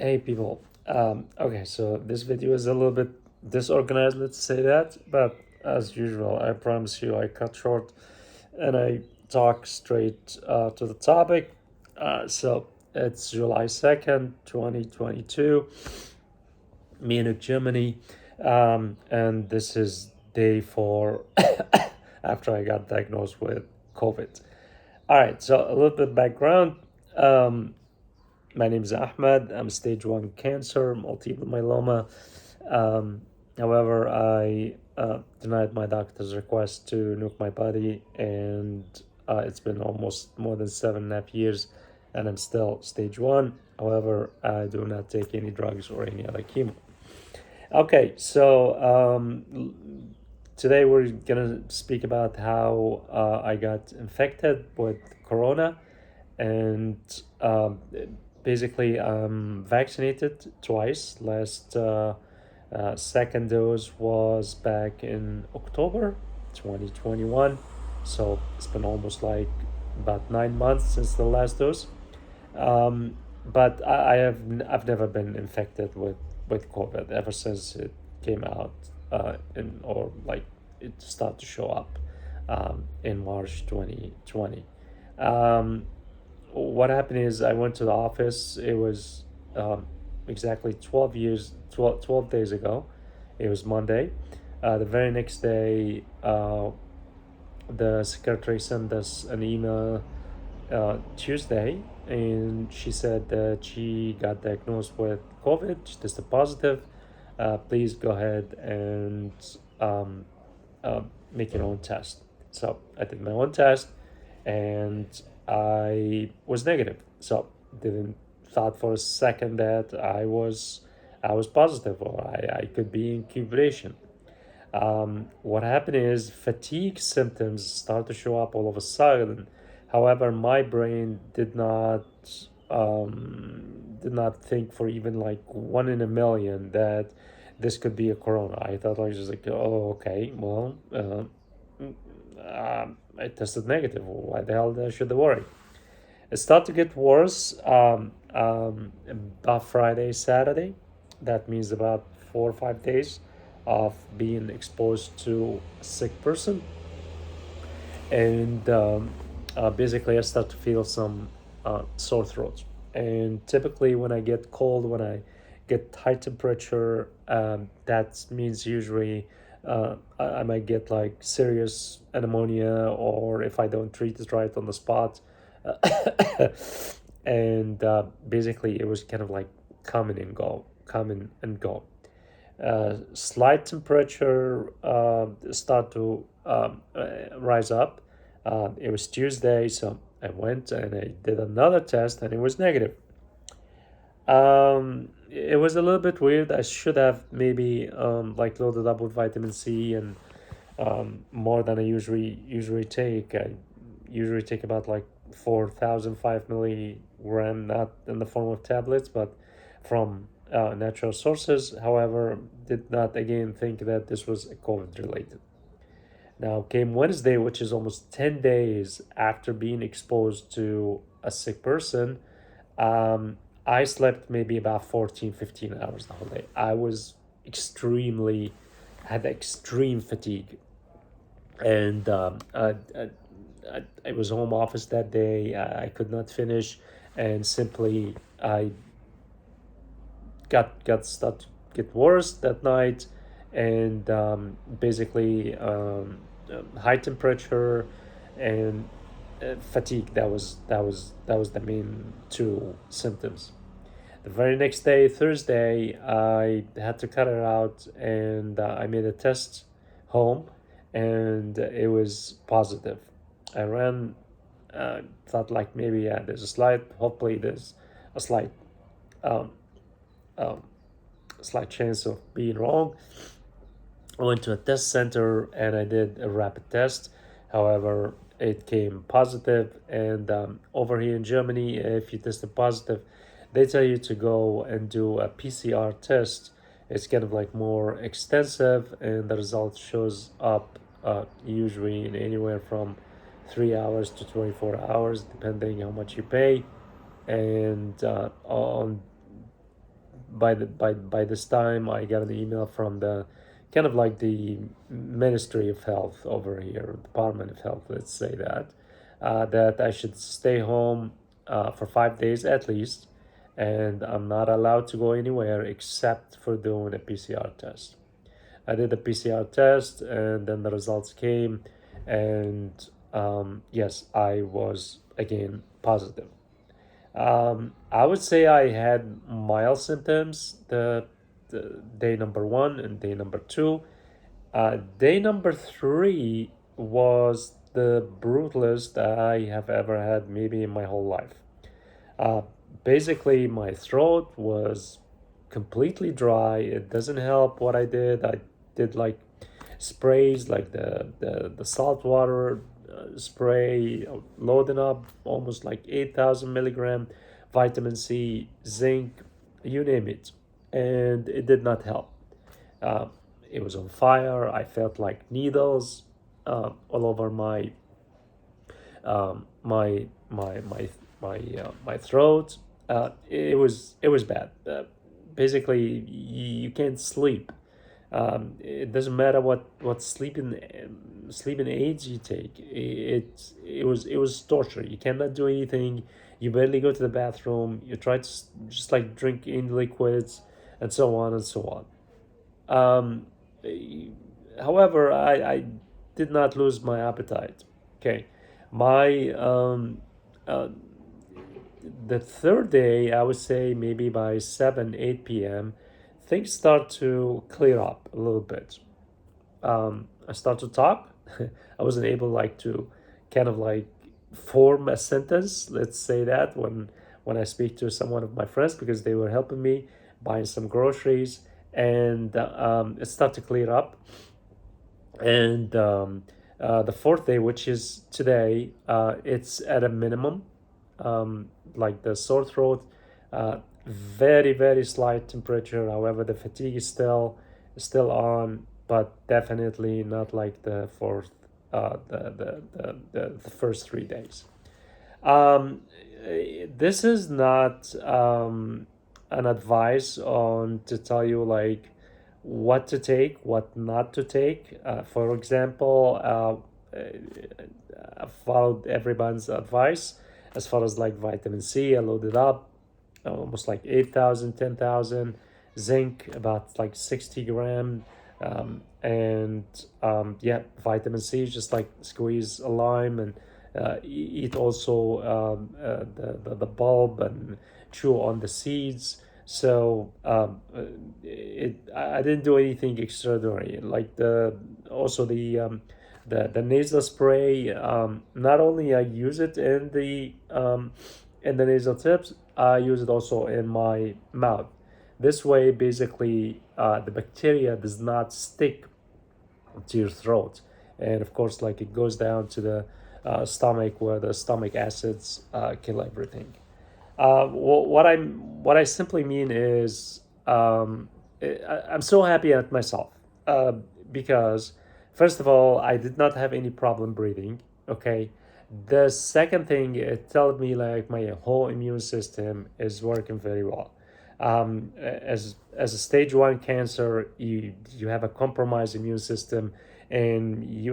Hey people. Okay, so this video is a little bit disorganized, let's say that, but as usual, I promise you I cut short and I talk straight to the topic. So it's July 2nd, 2022, Munich, Germany, and this is day 4 after I got diagnosed with COVID. All right, so a little bit background. Um, my name is Ahmed. I'm stage 1 cancer, multiple myeloma. Um, However, I denied my doctor's request to nuke my body, and it's been almost more than 7.5 years, and I'm still stage 1. However, I do not take any drugs or any other chemo. Okay, so today we're gonna speak about how I got infected with corona, and basically I'm vaccinated twice. Last second dose was back in October 2021, so it's been almost like about 9 months since the last dose. But I've never been infected with COVID ever since it came out in or like it started to show up in March 2020. Um, what happened is I went to the office. It was exactly 12 days ago. It was Monday. The very next day, the secretary sent us an email Tuesday, and she said that she got diagnosed with COVID. She tested positive. Please go ahead and um, make your own test. So I did my own test, and I was negative. So didn't thought for a second that I was positive or I could be in incubation. What happened is fatigue symptoms start to show up all of a sudden. However, my brain did not think for even like 1 in a million that this could be a corona. I thought I was just like, oh, okay, well, I tested negative. Why the hell should I worry? It started to get worse about Friday, Saturday. That means about 4 or 5 days of being exposed to a sick person. And basically, I start to feel some sore throat. And typically, when I get cold, when I get high temperature, that means usually I might get like serious pneumonia, or if I don't treat it right on the spot, and basically it was kind of like come and go. Slight temperature start to rise up. It was Tuesday, so I went and I did another test, and it was negative. It was a little bit weird. I should have maybe like loaded up with vitamin C and more than I usually take. I usually take about like 4,005 milligram, not in the form of tablets, but from natural sources. However, did not again think that this was COVID related. Now came Wednesday, which is almost 10 days after being exposed to a sick person. I slept maybe about 14, 15 hours the whole day. I was extremely, had extreme fatigue. And I was home office that day. I could not finish, and simply I got started to get worse that night, and basically high temperature and fatigue. That was the main two symptoms. The very next day, Thursday, I had to cut it out, and I made a test home, and it was positive. I ran, thought like maybe there's a hopefully there's a um, um, slight chance of being wrong. I went to a test center and I did a rapid test. However, it came positive, and over here in Germany, if you tested positive, they tell you to go and do a PCR test. It's kind of like more extensive, and the result shows up usually in anywhere from 3 hours to 24 hours, depending how much you pay. And on by this time, I got an email from the kind of like the Ministry of Health over here, Department of Health, let's say that, that I should stay home for 5 days at least, and I'm not allowed to go anywhere except for doing a PCR test. I did a PCR test, and then the results came, and yes, I was again positive. I would say I had mild symptoms the day number one and day number two. Day number three was the brutalest I have ever had, maybe in my whole life. Uh, Basically, my throat was completely dry. It doesn't help what I did. I did like sprays, like the salt water spray, loading up almost like 8,000 milligram vitamin C, zinc, you name it. And it did not help. Uh, it was on fire. I felt like needles all over my throat. It was bad. Basically, you can't sleep. It doesn't matter what sleeping aids you take. It was torture. You cannot do anything. You barely go to the bathroom. You try to just like drink in liquids, and so on and so on. Um, However, I did not lose my appetite. Okay, my uh, the third day, I would say maybe by 7 8 p.m., things start to clear up a little bit. I start to talk. I wasn't able like to kind of like form a sentence. Let's say that when I speak to some one of my friends, because they were helping me buying some groceries, and it started to clear up. And the fourth day, which is today, it's at a minimum. Like the sore throat, very very slight temperature. However, the fatigue is still on, but definitely not like the fourth, the first 3 days. Um, this is not an advice on to tell you like what to take, what not to take. For example, I followed everyone's advice as far as like vitamin C. I loaded up almost like 8,000, 10,000. Zinc about like 60 gram. And yeah, vitamin C, just like squeeze a lime, and eat also the bulb, and chew on the seeds. So I didn't do anything extraordinary. Like the nasal spray. Not only I use it in the nasal tips, I use it also in my mouth. This way, basically, the bacteria does not stick to your throat, and of course, like it goes down to the stomach, where the stomach acids kill everything. What I simply mean is, I'm so happy at myself, uh, because first of all, I did not have any problem breathing. Okay, the second thing, it told me like my whole immune system is working very well. As a stage one cancer, you have a compromised immune system, and you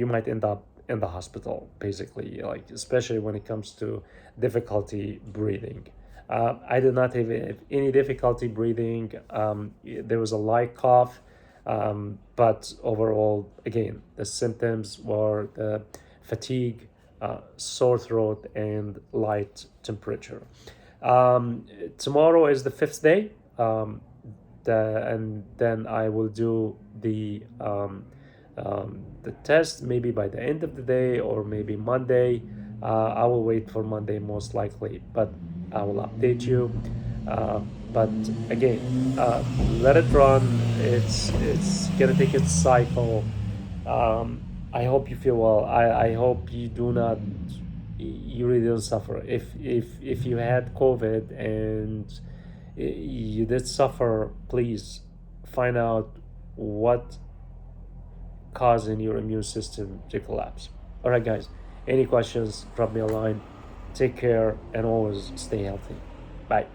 might end up in the hospital, basically, like especially when it comes to difficulty breathing. I did not have any difficulty breathing. There was a light cough, but overall, again, the symptoms were the fatigue, sore throat, and light temperature. Tomorrow is the fifth day, and then I will do the test maybe by the end of the day, or maybe Monday. I will wait for Monday most likely, but I will update you. But again, let it run. It's gonna take its cycle. I hope you feel well. I hope you do not, you really don't suffer. If you had COVID and you did suffer, please find out what causing your immune system to collapse. All right, guys. Any questions? Drop me a line. Take care, and always stay healthy. Bye.